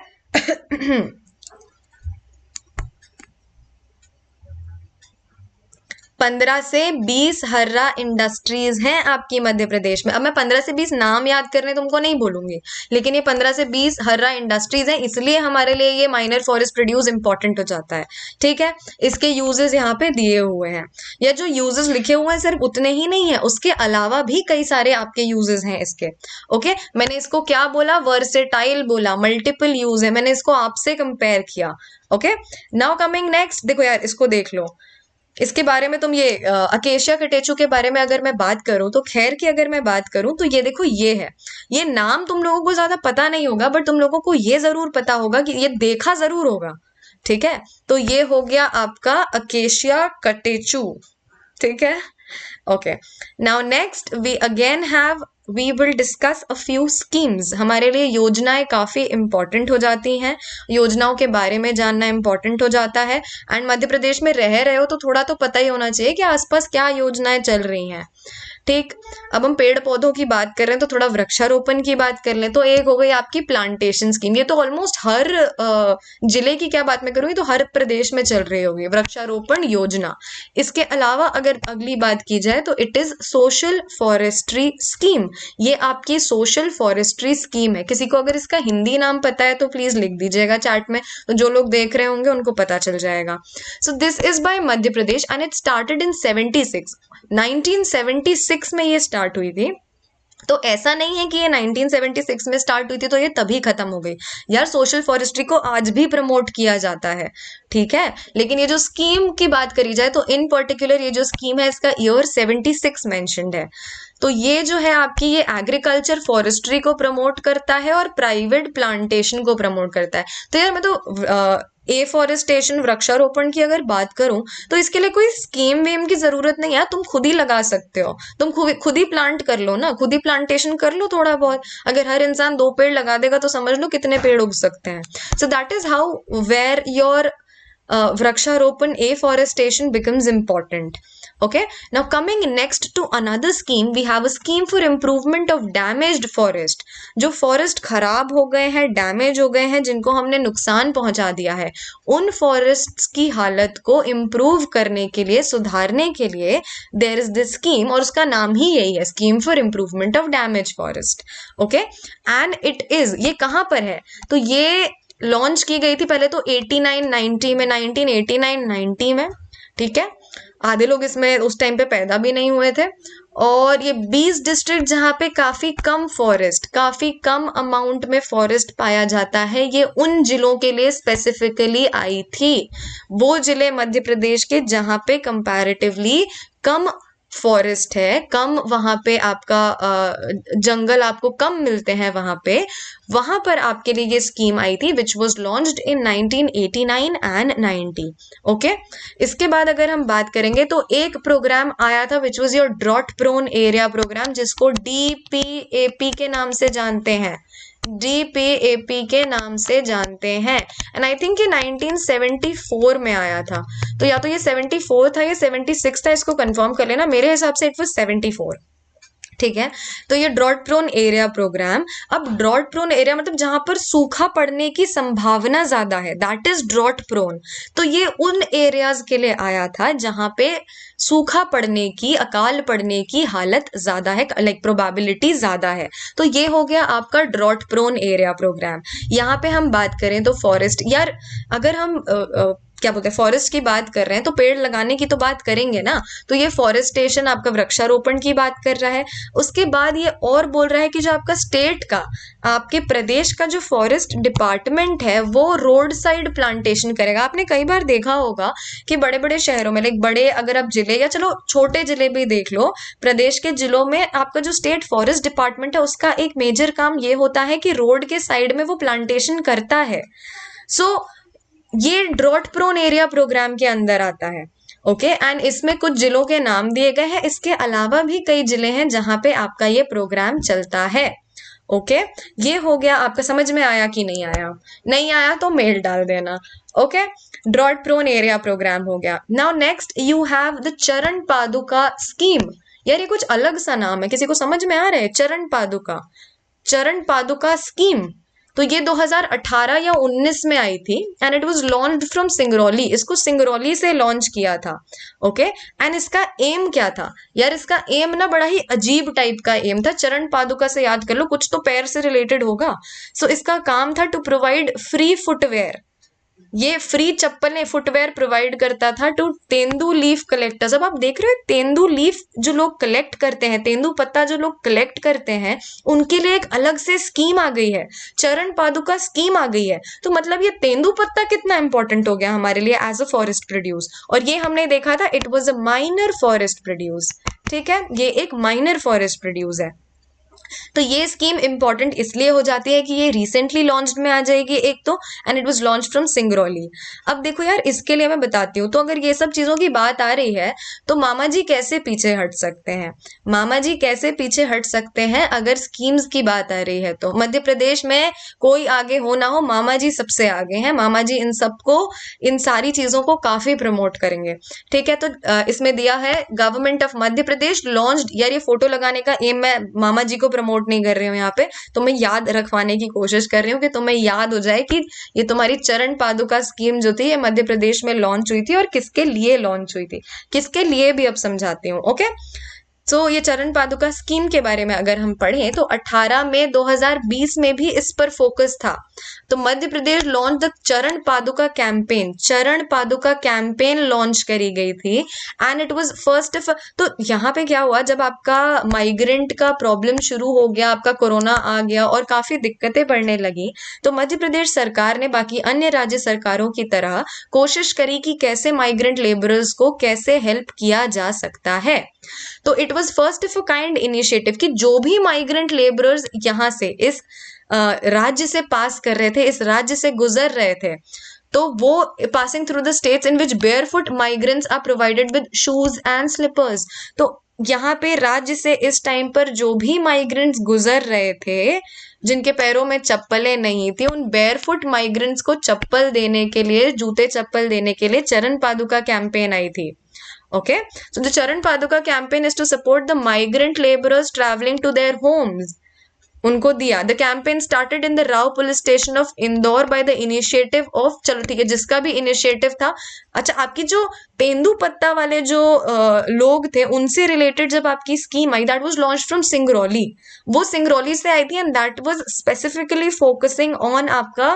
15 से 20 हर्रा इंडस्ट्रीज हैं आपकी मध्य प्रदेश में। अब मैं 15 से 20 नाम याद करने तुमको नहीं बोलूंगी, लेकिन ये 15 से 20 हर्रा इंडस्ट्रीज हैं, इसलिए हमारे लिए ये माइनर फॉरेस्ट प्रोड्यूस इंपॉर्टेंट हो जाता है, ठीक है। इसके यूजेस यहाँ पे दिए हुए हैं, या जो यूजेस लिखे हुए हैं सिर्फ उतने ही नहीं है, उसके अलावा भी कई सारे आपके यूजेस हैं इसके। ओके, मैंने इसको क्या बोला? वर्सेटाइल बोला, मल्टीपल यूज है, मैंने इसको आपसे कंपेयर किया। ओके, नाउ कमिंग नेक्स्ट, देखो यार इसको देख लो, इसके बारे में तुम ये अकेशिया कटेचू के बारे में अगर मैं बात करूं तो खैर की अगर मैं बात करूं तो ये देखो ये है, ये नाम तुम लोगों को ज्यादा पता नहीं होगा बट तुम लोगों को ये जरूर पता होगा कि ये देखा जरूर होगा, ठीक है। तो ये हो गया आपका अकेशिया कटेचू, ठीक है। Okay, now next we will discuss a few schemes. हमारे लिए योजनाएं काफी इंपॉर्टेंट हो जाती हैं, योजनाओं के बारे में जानना इंपॉर्टेंट हो जाता है। एंड मध्य प्रदेश में रह रहे हो तो थोड़ा तो पता ही होना चाहिए कि आसपास क्या योजनाएं चल रही हैं, ठीक। अब हम पेड़ पौधों की बात कर रहे हैं तो थोड़ा वृक्षारोपण की बात कर लें, तो एक हो गई आपकी प्लांटेशन स्कीम, ये तो ऑलमोस्ट हर जिले की क्या बात मैं करूँगी तो हर प्रदेश में चल रही होगी वृक्षारोपण योजना। इसके अलावा अगर अगली बात की जाए तो it is social forestry scheme, ये आपकी सोशल फॉरेस्ट्री स्कीम है। किसी को अगर इसका हिंदी नाम पता है तो प्लीज लिख दीजिएगा चैट में, तो जो लोग देख रहे होंगे उनको पता चल जाएगा। So this is by Madhya Pradesh and it started in 1976 में ये स्टार्ट हुई थी। तो ऐसा नहीं है कि ये 1976 में स्टार्ट हुई थी तो ये तभी खत्म हो गई यार, सोशल फॉरेस्ट्री को आज भी प्रमोट किया जाता है, ठीक है। लेकिन ये जो स्कीम की बात करी जाए तो इन पर्टिकुलर ये जो स्कीम है इसका ईयर 76 मेंशन्ड है। तो ये जो है आपकी ये एग्रीकल्चर फॉरेस्ट्री को प्रमोट करता है और प्राइवेट प्लांटेशन को प्रमोट करता है। तो यार मैं तो एफॉरेस्टेशन वृक्षारोपण की अगर बात करूं तो इसके लिए कोई स्कीम वेम की जरूरत नहीं है, तुम खुद ही लगा सकते हो, तुम खुद ही प्लांट कर लो ना, खुद ही प्लांटेशन कर लो थोड़ा बहुत। अगर हर इंसान 2 पेड़ लगा देगा तो समझ लो कितने पेड़ उग सकते हैं। So that is how where your वृक्षारोपण afforestation becomes important. Okay, now coming next to another scheme, we have a scheme for improvement of damaged forest. जो फॉरेस्ट खराब हो गए हैं, डैमेज हो गए हैं, जिनको हमने नुकसान पहुंचा दिया है, उन फॉरेस्ट्स की हालत को इम्प्रूव करने के लिए, सुधारने के लिए देयर इज दिस स्कीम, और उसका नाम ही यही है, scheme for improvement of damage forest. Okay, and it is, ये कहाँ पर है? तो ये लॉन्च की गई थी पहले तो 1989 में, ठीक है। आधे लोग इसमें उस टाइम पे पैदा भी नहीं हुए थे। और ये 20 डिस्ट्रिक्ट जहाँ पे काफी कम अमाउंट में फॉरेस्ट पाया जाता है, ये उन जिलों के लिए स्पेसिफिकली आई थी, वो जिले मध्य प्रदेश के जहाँ पे कंपैरेटिवली कम फॉरेस्ट है, कम वहां पे आपका जंगल आपको कम मिलते हैं वहां पर आपके लिए ये स्कीम आई थी which was launched in 1989 and 90। Okay, इसके बाद अगर हम बात करेंगे तो एक प्रोग्राम आया था which was your drought prone area program, जिसको DPAP के नाम से जानते हैं, DPAP के नाम से जानते हैं। एंड आई थिंक ये 1974 में आया था, तो या तो ये 74 था या 76 था, इसको कंफर्म कर लेना, मेरे हिसाब से इट वाज 74। ठीक है, तो ये ड्रॉट प्रोन एरिया प्रोग्राम, अब ड्रॉट प्रोन एरिया मतलब जहां पर सूखा पड़ने की संभावना ज्यादा है, दैट इज ड्रॉट प्रोन। तो ये उन एरियाज के लिए आया था जहां पे सूखा पड़ने की, अकाल पड़ने की हालत ज्यादा है, लाइक प्रोबेबिलिटी ज्यादा है। तो ये हो गया आपका ड्रॉट प्रोन एरिया प्रोग्राम। यहाँ पे हम बात करें तो फॉरेस्ट, यार अगर हम क्या बोलते हैं फॉरेस्ट की बात कर रहे हैं तो पेड़ लगाने की तो बात करेंगे ना, तो ये फॉरेस्टेशन आपका वृक्षारोपण की बात कर रहा है। उसके बाद ये और बोल रहा है कि जो आपका स्टेट का, आपके प्रदेश का जो फॉरेस्ट डिपार्टमेंट है वो रोड साइड प्लांटेशन करेगा। आपने कई बार देखा होगा कि बड़े बड़े शहरों में, लाइक बड़े अगर आप जिले या चलो छोटे जिले भी देख लो, प्रदेश के जिलों में आपका जो स्टेट फॉरेस्ट डिपार्टमेंट है उसका एक मेजर काम ये होता है कि रोड के साइड में वो प्लांटेशन करता है। सो ये ड्रॉट प्रोन एरिया प्रोग्राम के अंदर आता है। ओके, एंड इसमें कुछ जिलों के नाम दिए गए हैं, इसके अलावा भी कई जिले हैं जहां पे आपका ये प्रोग्राम चलता है। ओके, ये हो गया आपका, समझ में आया कि नहीं आया? नहीं आया तो मेल डाल देना। Okay, drought prone area program हो गया। Now next you have the Charan Paduka scheme. यार ये कुछ अलग सा नाम है, किसी को समझ में आ रहा है? चरण पादुका, चरण पादुका स्कीम। तो ये 2018 या 19 में आई थी and it was launched from Singrauli, इसको सिंगरौली से लॉन्च किया था। ओके, एंड इसका एम क्या था? यार इसका एम ना बड़ा ही अजीब टाइप का एम था, चरण पादुका से याद कर लो, कुछ तो पैर से रिलेटेड होगा। सो इसका काम था टू प्रोवाइड फ्री फुटवेयर, ये फ्री चप्पलें, फुटवेयर प्रोवाइड करता था टू तेंदू लीफ कलेक्टर्स। अब आप देख रहे हो तेंदू लीफ जो लोग कलेक्ट करते हैं, तेंदू पत्ता जो लोग कलेक्ट करते हैं, उनके लिए एक अलग से स्कीम आ गई है, चरण पादुका स्कीम आ गई है। तो मतलब ये तेंदू पत्ता कितना इंपॉर्टेंट हो गया हमारे लिए एज अ फॉरेस्ट प्रोड्यूस। और ये हमने देखा था it was a minor forest produce. ठीक है, ये एक माइनर फॉरेस्ट प्रोड्यूस है। तो ये स्कीम इंपॉर्टेंट इसलिए हो जाती है कि ये रिसेंटली लॉन्च्ड में आ जाएगी एक तो, and it was launch from Singrauli. अब देखो यार, इसके लिए मैं बताती हूँ, तो अगर ये सब चीजों की बात आ रही है तो मामा जी कैसे पीछे हट सकते हैं? मामा जी कैसे पीछे हट सकते हैं अगर स्कीम्स की बात आ रही है तो? मध्य प्रदेश में कोई आगे हो ना हो, मामा जी सबसे आगे हैं, मामा जी इन सबको, इन सारी चीजों को काफी प्रमोट करेंगे। ठीक है, तो इसमें दिया है government of Madhya Pradesh launched, यार ये फोटो लगाने का एम मैं मामा जी को प्रमोट नहीं कर रही हूँ यहाँ पे, तो मैं याद रखवाने की कोशिश कर रही हूँ कि तुम्हें याद हो जाए कि ये तुम्हारी चरण पादुका स्कीम जो थी ये मध्य प्रदेश में लॉन्च हुई थी और किसके लिए लॉन्च हुई थी, किसके लिए भी अब समझाती हूँ। ओके, तो ये चरण पादुका स्कीम के बारे में अगर हम पढ़ें तो 18 मई 2020 में भी इस पर फोकस था। तो मध्य प्रदेश लॉन्च द चरण पादुका कैंपेन, चरण पादुका कैंपेन लॉन्च करी गई थी एंड इट वाज फर्स्ट। तो यहाँ पे क्या हुआ, जब आपका माइग्रेंट का प्रॉब्लम शुरू हो गया, आपका कोरोना आ गया और काफी दिक्कतें पड़ने लगी, तो मध्य प्रदेश सरकार ने बाकी अन्य राज्य सरकारों की तरह कोशिश करी कि कैसे माइग्रेंट लेबरर्स को कैसे हेल्प किया जा सकता है। तो it was first of a kind initiative कि जो भी माइग्रेंट लेबरर्स यहाँ से इस राज्य से पास कर रहे थे, इस राज्य से गुजर रहे थे, तो वो passing through the states in which barefoot migrants are provided with shoes and slippers. तो यहाँ पे राज्य से इस टाइम पर जो भी माइग्रेंट्स गुजर रहे थे जिनके पैरों में चप्पलें नहीं थी, उन बेयरफुट माइग्रेंट्स को चप्पल देने के लिए, जूते चप्पल देने के लिए चरण पादुका कैंपेन आई थी। Okay, so the Charan Paduka campaign is to support the migrant laborers traveling to their homes. उनको दिया। The campaign started in the Rao police station of Indore by the initiative of, चलो ठीक है, जिसका भी initiative था। अच्छा, आपकी जो तेंदू पत्ता वाले जो लोग थे उनसे रिलेटेड जब आपकी scheme I, that was launched from Singrauli, वो सिंगरौली से आई थी and that was specifically focusing on आपका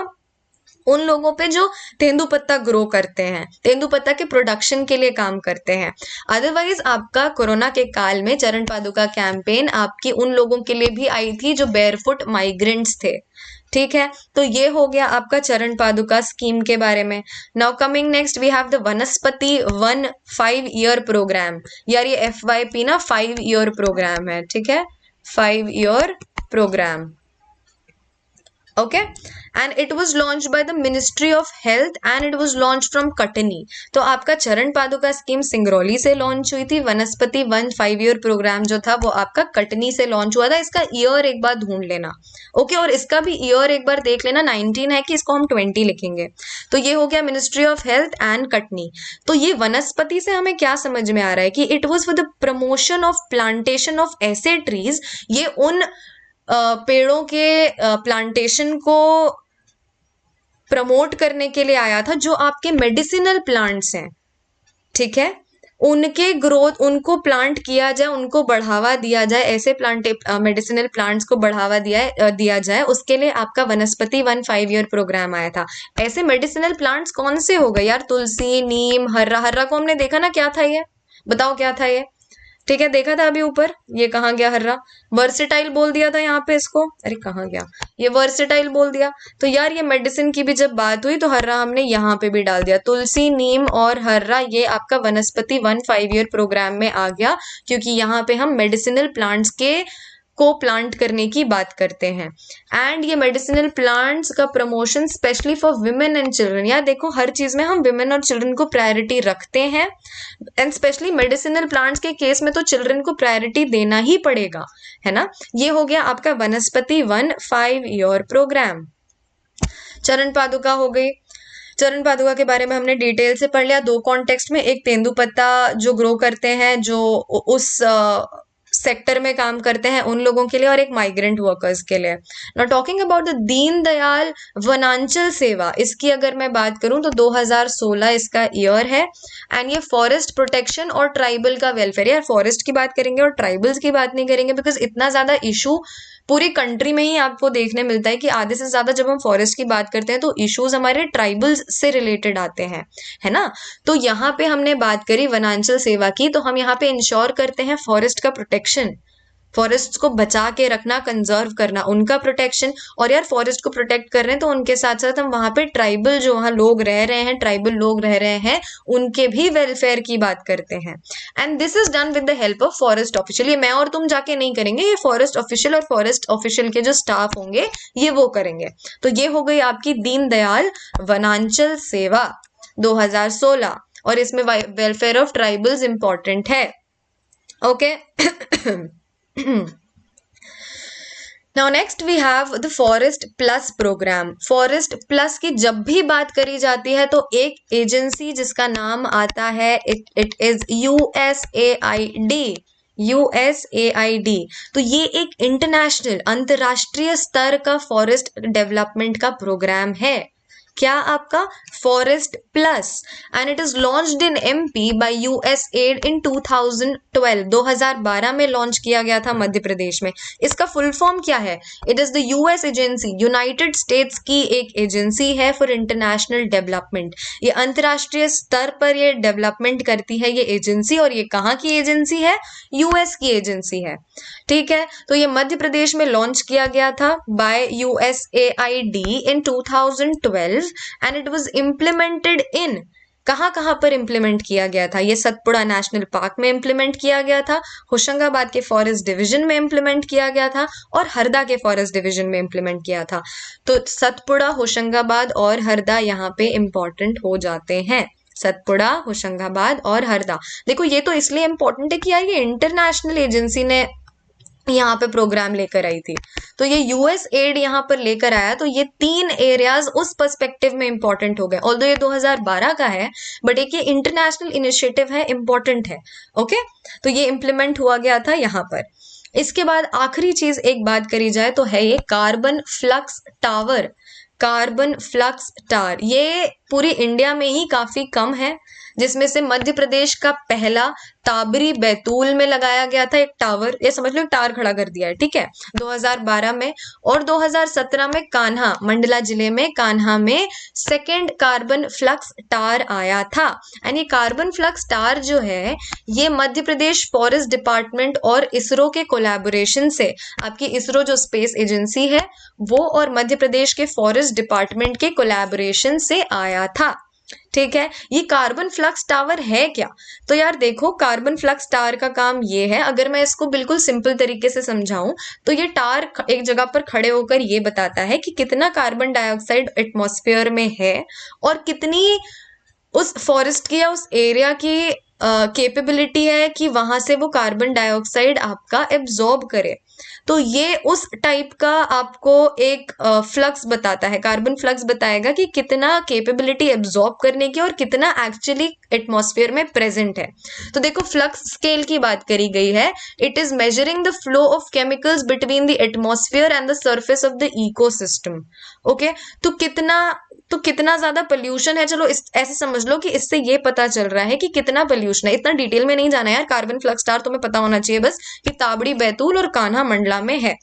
उन लोगों पे जो तेंदू पत्ता ग्रो करते हैं, तेंदू पत्ता के प्रोडक्शन के लिए काम करते हैं। अदरवाइज आपका कोरोना के काल में चरण पादुका कैंपेन आपकी उन लोगों के लिए भी आई थी जो बेयरफुट माइग्रेंट्स थे। ठीक है, तो ये हो गया आपका चरण पादुका स्कीम के बारे में। Now coming next we have the Vanaspati Van 5 year program. यार ये FYP ना 5 ईयर प्रोग्राम है, ठीक है, 5 year program, okay, and it was launched by the ministry of health and it was launched from Katni. तो आपका चरण पादुका स्कीम सिंगरौली से लॉन्च हुई थी, वनस्पति वन 5 ईयर प्रोग्राम जो था वो आपका कटनी से लॉन्च हुआ था। इसका ईयर एक बार ढूंढ लेना, ओके, और इसका भी ईयर एक बार देख लेना, 19 है कि इसको हम 20 लिखेंगे। तो ये हो गया ministry of health and Katni. तो ये वनस्पति से हमें क्या समझ में आ रहा है कि it was for the promotion of plantation of ऐसे ट्रीज, ये उन पेड़ों के प्लांटेशन को प्रमोट करने के लिए आया था जो आपके मेडिसिनल प्लांट्स हैं, ठीक है, उनके ग्रोथ, उनको प्लांट किया जाए, उनको बढ़ावा दिया जाए, ऐसे मेडिसिनल प्लांट्स को बढ़ावा दिया जाए, उसके लिए आपका वनस्पति वन 5 ईयर प्रोग्राम आया था। ऐसे मेडिसिनल प्लांट्स कौन से हो गए यार? तुलसी, नीम, हर्रा। हर्रा को हमने देखा ना, क्या था ये, बताओ क्या था ये? ठीक है, देखा था अभी ऊपर, ये कहाँ गया हर्रा? वर्सेटाइल बोल दिया था यहाँ पे इसको, अरे कहाँ गया, ये वर्सेटाइल बोल दिया। तो यार ये मेडिसिन की भी जब बात हुई तो हर्रा हमने यहाँ पे भी डाल दिया। तुलसी, नीम और हर्रा ये आपका वनस्पति वन 5 ईयर प्रोग्राम में आ गया, क्योंकि यहाँ पे हम मेडिसिनल प्लांट्स को प्लांट करने की बात करते हैं। एंड ये मेडिसिनल प्लांट्स का promotion specially for women and children. यार देखो, हर चीज में हम विमेन और चिल्ड्रन को प्रायोरिटी रखते हैं, एंड स्पेशली मेडिसिनल प्लांट्स के केस में तो चिल्ड्रन को प्रायोरिटी देना ही पड़ेगा, है ना। ये हो गया आपका वनस्पति वन 5 ईयर प्रोग्राम। चरण पादुका हो गई। चरण पादुका के बारे में हमने डिटेल से पढ़ लिया दो कॉन्टेक्स्ट में, एक तेंदुपत्ता जो ग्रो करते हैं, जो उस सेक्टर में काम करते हैं उन लोगों के लिए, और एक माइग्रेंट वर्कर्स के लिए। Now talking about the Deen Dayal वनांचल सेवा, इसकी अगर मैं बात करूं तो 2016 इसका ईयर है, एंड ये फॉरेस्ट प्रोटेक्शन और ट्राइबल का वेलफेयर। यार फॉरेस्ट की बात करेंगे और ट्राइबल्स की बात नहीं करेंगे, बिकॉज इतना ज्यादा इशू पूरी कंट्री में ही आपको देखने मिलता है कि आधे से ज्यादा जब हम फॉरेस्ट की बात करते हैं तो इश्यूज हमारे ट्राइबल्स से रिलेटेड आते हैं, है ना। तो यहाँ पे हमने बात करी वनांचल सेवा की, तो हम यहाँ पे इंश्योर करते हैं फॉरेस्ट का प्रोटेक्शन, फॉरेस्ट को बचा के रखना, कंजर्व करना, उनका प्रोटेक्शन। और यार फॉरेस्ट को प्रोटेक्ट कर रहे हैं तो उनके साथ साथ हम वहां पे ट्राइबल जो वहां लोग रह रहे हैं, ट्राइबल लोग रह रहे हैं, उनके भी वेलफेयर की बात करते हैं। And this is done with the help of forest official. ये मैं और तुम जाके नहीं करेंगे, ये फॉरेस्ट ऑफिशियल और फॉरेस्ट ऑफिशियल के जो स्टाफ होंगे ये वो करेंगे। तो ये हो गई आपकी दीनदयाल वनांचल सेवा 2016, और इसमें वेलफेयर ऑफ ट्राइबल्स इंपॉर्टेंट है, okay. Now next we have the Forest Plus program. Forest Plus की जब भी बात करी जाती है तो एक एजेंसी जिसका नाम आता है, it is USAID। USAID, तो ये एक इंटरनेशनल, अंतरराष्ट्रीय स्तर का फॉरेस्ट डेवलपमेंट का प्रोग्राम है। क्या आपका forest plus, and it is launched in MP by USAID in 2012। 2012 में लॉन्च किया गया था मध्य प्रदेश में। इसका फुल फॉर्म क्या है? It is the US agency, United states की एक एजेंसी है फॉर इंटरनेशनल डेवलपमेंट। ये अंतरराष्ट्रीय स्तर पर ये डेवलपमेंट करती है ये एजेंसी, और ये कहाँ की एजेंसी है? US की एजेंसी है, ठीक है। तो ये मध्य प्रदेश में लॉन्च किया गया था by USAID in 2012, and it was implemented in, कहाँ पर इम्प्लीमेंट किया गया था? ये सतपुड़ा नेशनल पार्क में इम्प्लीमेंट किया गया था, होशंगाबाद के फॉरेस्ट डिवीजन में इम्प्लीमेंट किया गया था, और हरदा के फॉरेस्ट डिवीजन में इम्प्लीमेंट किया था। तो सतपुड़ा, होशंगाबाद और हरदा यहाँ पे इंपॉर्टेंट हो जाते हैं। सतपुड़ा, होशंगाबाद और हरदा। देखो ये तो इसलिए इंपॉर्टेंट है कि यार ये इंटरनेशनल एजेंसी ने यहाँ पे प्रोग्राम लेकर आई थी, तो ये USAID यहाँ पर लेकर आया, तो ये 3 एरियाज उस पर्सपेक्टिव में इंपॉर्टेंट हो गए। ऑल्दो ये 2012 का है, बट एक ये इंटरनेशनल इनिशिएटिव है, इंपॉर्टेंट है, ओके। तो ये इम्प्लीमेंट हुआ गया था यहाँ पर। इसके बाद आखिरी चीज एक बात करी जाए तो है ये carbon flux tower. Carbon flux tower ये पूरी इंडिया में ही काफी कम है, जिसमें से मध्य प्रदेश का पहला ताबरी बैतूल में लगाया गया था एक टावर, ये समझ लो एक टावर खड़ा कर दिया है, ठीक है, 2012 में। और 2017 में कान्हा, मंडला जिले में कान्हा में सेकेंड कार्बन फ्लक्स टार आया था। एंड ये कार्बन फ्लक्स टार जो है ये मध्य प्रदेश फॉरेस्ट डिपार्टमेंट और इसरो के कोलैबोरेशन से, आपकी इसरो जो स्पेस एजेंसी है वो और मध्य प्रदेश के फॉरेस्ट डिपार्टमेंट के कोलैबोरेशन से आया था, ठीक है। ये कार्बन फ्लक्स टावर है क्या? तो यार देखो, कार्बन फ्लक्स टावर का काम ये है, अगर मैं इसको बिल्कुल सिंपल तरीके से समझाऊं तो ये टावर एक जगह पर खड़े होकर ये बताता है कि कितना कार्बन डाइऑक्साइड एटमॉस्फेयर में है और कितनी उस फॉरेस्ट की या उस एरिया की कैपेबिलिटी है कि वहां से वो कार्बन डाइऑक्साइड आपका एब्जॉर्ब करे। तो ये उस टाइप का आपको एक फ्लक्स बताता है, कार्बन फ्लक्स बताएगा कि कितना कैपेबिलिटी एब्जॉर्ब करने की और कितना एक्चुअली एटमॉस्फेयर में प्रेजेंट है। तो देखो फ्लक्स स्केल की बात करी गई है, it is measuring the flow of chemicals between the atmosphere and the surface of the ecosystem. Okay, तो कितना ज्यादा पोल्यूशन है, चलो इस ऐसे समझ लो कि इससे ये पता चल रहा है कि कितना पोल्यूशन है। इतना डिटेल में नहीं जाना यार, कार्बन फ्लक्स स्टार तुम्हें पता होना चाहिए बस कि ताबड़ी बैतूल और कान्हा मंडला में है।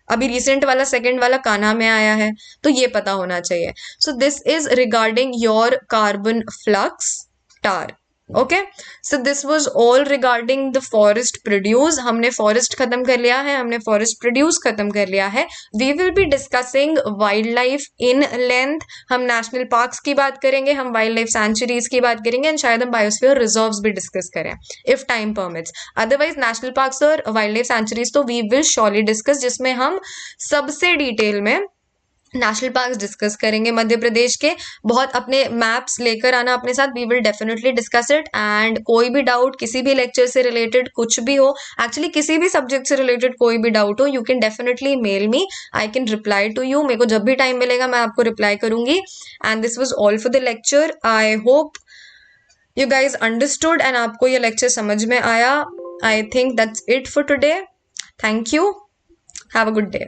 अभी रिसेंट वाला सेकंड वाला कान्हा में आया है, तो ये पता होना चाहिए। So this is regarding your carbon flux tar. Okay, so this was all regarding the forest produce. हमने फॉरेस्ट खत्म कर लिया है, हमने फॉरेस्ट प्रोड्यूस खत्म कर लिया है। We will be discussing wildlife in length. हम नेशनल पार्क्स की बात करेंगे, हम वाइल्ड लाइफ सेंचुरीज की बात करेंगे, एंड शायद हम बायोस्फीयर रिजर्व्स भी डिस्कस करें if time permits. Otherwise national parks और वाइल्ड लाइफ सेंचुरीज तो वी विल श्योरली डिस्कस, जिसमें हम सबसे डिटेल में नेशनल पार्क्स डिस्कस करेंगे मध्य प्रदेश के। बहुत अपने मैप्स लेकर आना अपने साथ, we will definitely discuss it. And कोई भी डाउट किसी भी लेक्चर से रिलेटेड कुछ भी हो, एक्चुअली किसी भी सब्जेक्ट से रिलेटेड कोई भी डाउट हो, you can definitely mail me, I can reply to you. मेरे को जब भी टाइम मिलेगा मैं आपको रिप्लाई करूंगी। And this was all for the lecture. I hope you guys understood and आपको ये लेक्चर समझ में आया। I think that's it for today. Thank you, have a good day.